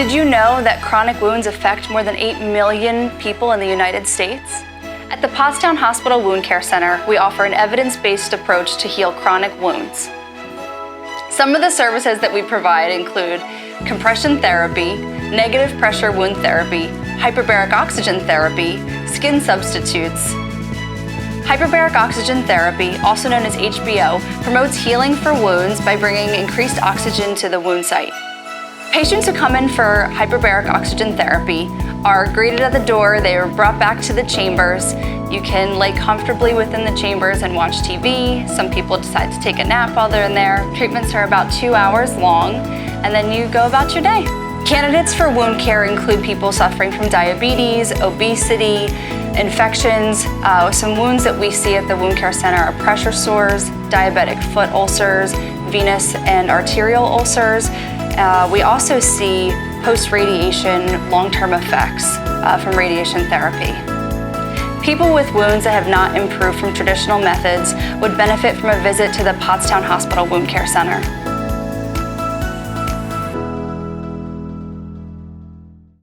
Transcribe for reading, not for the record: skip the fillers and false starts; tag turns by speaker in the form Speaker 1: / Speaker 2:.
Speaker 1: Did you know that chronic wounds affect more than 8 million people in the United States? At the Pottstown Hospital Wound Care Center, we offer an evidence-based approach to heal chronic wounds. Some of the services that we provide include compression therapy, negative pressure wound therapy, hyperbaric oxygen therapy, skin substitutes. Hyperbaric oxygen therapy, also known as HBO, promotes healing for wounds by bringing increased oxygen to the wound site. Patients who come in for hyperbaric oxygen therapy are greeted at the door, they are brought back to the chambers. You can lay comfortably within the chambers and watch TV. Some people decide to take a nap while they're in there. Treatments are about 2 hours long, and then you go about your day. Candidates for wound care include people suffering from diabetes, obesity, infections. Some wounds that we see at the Wound Care Center are pressure sores, diabetic foot ulcers, venous and arterial ulcers. We also see post-radiation long-term effects from radiation therapy. People with wounds that have not improved from traditional methods would benefit from a visit to the Pottstown Hospital Wound Care Center.